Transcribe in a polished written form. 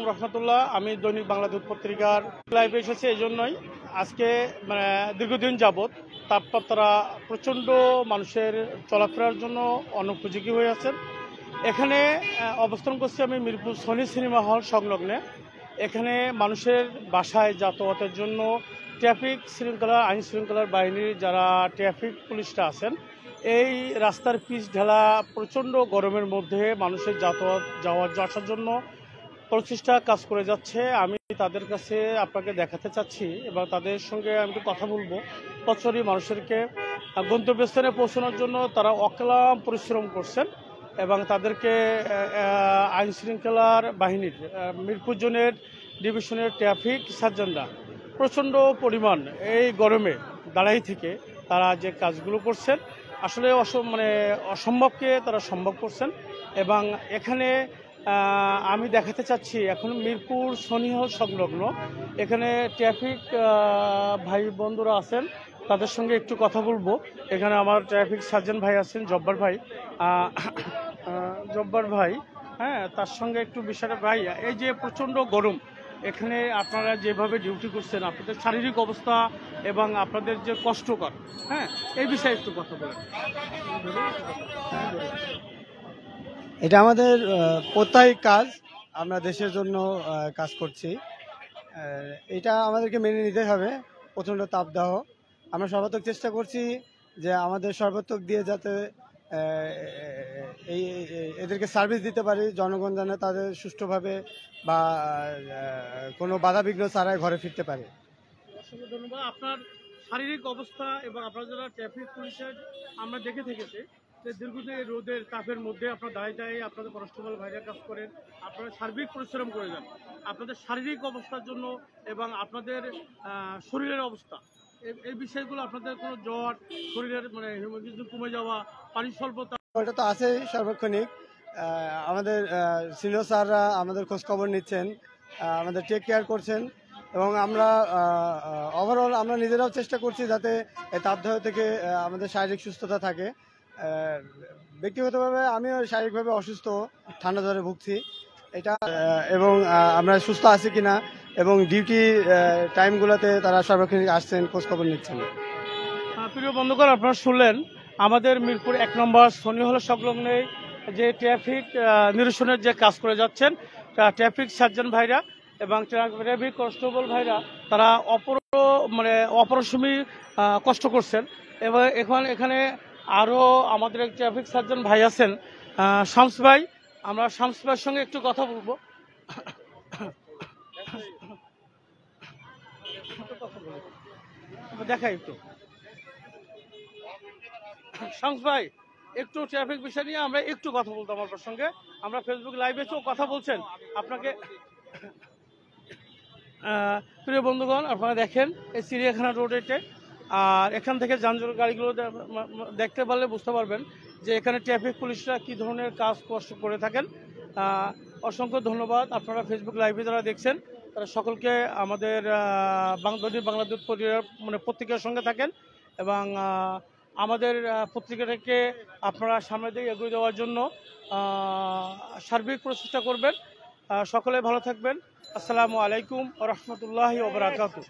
রহমতুল্লাহ। আমি দৈনিক বাংলাদেশ পত্রিকার লাইভে এসেছি এই জন্যই, আজকে দীর্ঘদিন যাবৎ তাপমাত্রা প্রচণ্ড, মানুষের চলাফেরার জন্য অনুপযোগী হয়ে আছেন। এখানে অবস্থান করছি আমি মিরপুর সনি সিনেমা হল সংলগ্নে। এখানে মানুষের বাসায় যাতায়াতের জন্য ট্রাফিক শৃঙ্খলা, আইন শৃঙ্খলার বাহিনীর যারা ট্রাফিক পুলিশরা আছেন, এই রাস্তার পিচ ঢালা প্রচণ্ড গরমের মধ্যে মানুষের যাতায়াত যাওয়ার আসার জন্য প্রচেষ্টা কাজ করে যাচ্ছে। আমি তাদের কাছে আপনাকে দেখাতে চাচ্ছি এবং তাদের সঙ্গে আমি একটু কথা বলবো। পথচারী মানুষদেরকে গন্তব্যস্থানে পৌঁছানোর জন্য তারা অক্লান্ত পরিশ্রম করছেন এবং তাদেরকে আইন শৃঙ্খলার বাহিনীর মিরপুর জোনের ডিভিশনের ট্রাফিক সার্জনরা প্রচণ্ড পরিমাণ এই গরমে দাঁড়াই থেকে তারা যে কাজগুলো করছেন, আসলে অসম্ভবকে তারা সম্ভব করছেন। এবং এখানে আমি দেখাতে চাচ্ছি, এখন মিরপুর সনি হল সংলগ্ন এখানে ট্রাফিক ভাই বন্ধুরা আছেন, তাদের সঙ্গে একটু কথা বলবো। এখানে আমার ট্রাফিক সার্জন ভাই আছেন, জব্বার ভাই, হ্যাঁ, তার সঙ্গে একটু বিষয়টা ভাই, এই যে প্রচণ্ড গরম, এখানে আপনারা যেভাবে ডিউটি করছেন, আপনাদের শারীরিক অবস্থা এবং আপনাদের যে কষ্টকর, হ্যাঁ, এই বিষয়ে একটু কথা বলেন। এটা আমাদের প্রত্যয়িক কাজ, আমরা দেশের জন্য কাজ করছি। এটা আমাদেরকে মেনে নিতে হবে। প্রচণ্ড তাপদাহ, আমরা সর্বাত্মক চেষ্টা করছি যে আমাদের সর্বাত্মক দিয়ে যাতে এদেরকে সার্ভিস দিতে পারি, জনগণ যেন তাদের সুষ্ঠুভাবে বা কোনো বাধাবিঘ্ন ছাড়াই ঘরে ফিরতে পারে। অসংখ্য ধন্যবাদ। আপনার শারীরিক অবস্থা এবং আপনারা যারা ট্রাফিক পুলিশের আমরা দেখে থেকেছি যে দীর্ঘদিন রোদের তাপের মধ্যে আপনারা দাঁড়িয়ে আপনাদের কনস্টেবল ভাইরা কাজ করেন, আপনারা সার্বিক পরিশ্রম করে যান। আপনাদের শারীরিক অবস্থার জন্য এবং আপনাদের শরীরের অবস্থা, এই বিষয়গুলো, আপনাদের কোনো জ্বর, শরীরের হিমোগ্লোবিন কমে যাওয়া, পানি স্বল্পতা, ওটা তো আছেই সার্বক্ষণিক। আমাদের সিনিয়র স্যাররা আমাদের খোঁজখবর নিচ্ছেন, আমাদের টেক কেয়ার করছেন এবং আমরা ওভারঅল আমরা নিজেরাও চেষ্টা করছি যাতে এই তাপদাহ থেকে আমাদের শারীরিক সুস্থতা থাকে। ব্যক্তিগতভাবে আমিও শারীরিকভাবে অসুস্থ, ঠান্ডা জ্বরে ভুগছি এটা, এবং আমরা সুস্থ আছি কিনা এবং ডিউটি টাইমগুলোতে তারা সার্বক্ষণিক আসছেন, খোঁজখবর নিচ্ছেন। প্রিয় বন্ধুগণ, আপনারা শুনলেন আমাদের মিরপুর 1 নম্বর সনি হল সংলগ্নে যে ট্রাফিক নিরসনের যে কাজ করে যাচ্ছেন ট্রাফিক সার্জন ভাইরা এবং ট্রাফিক কনস্টেবল ভাইরা, তারা অপরিসীম কষ্ট করছেন। এবং এখানে আরও আমাদের এক ট্রাফিক সার্জন ভাই আছেন, শামস ভাই। আমরা শামস ভাইয়ের সঙ্গে একটু কথা বলবো। দেখাই একটু শামস ভাই, একটু ট্রাফিক বিষয় নিয়ে আমরা একটু কথা বলতাম আপনার সঙ্গে। আমরা ফেসবুক লাইভে তো কথা বলছেন আপনাকে। প্রিয় বন্ধুগণ, আপনারা দেখেন এই চিড়িয়াখানা রোড এটে, আর এখান থেকে যানজট গাড়িগুলো দেখতে পারলে বুঝতে পারবেন যে এখানে ট্রাফিক পুলিশরা কী ধরনের কাজ কষ্ট করে থাকেন। অসংখ্য ধন্যবাদ। আপনারা ফেসবুক লাইভে যারা দেখছেন তারা সকলকে আমাদের দৈনিক বাংলাদেশ পত্রিকার সঙ্গে থাকেন এবং আমাদের পত্রিকাটাকে আপনারা সামনের দিকে এগিয়ে দেওয়ার জন্য সার্বিক প্রচেষ্টা করবেন। সকলে ভালো থাকবেন। আসসালামু আলাইকুম ওয়া রাহমাতুল্লাহি ওয়া বারাকাতুহু।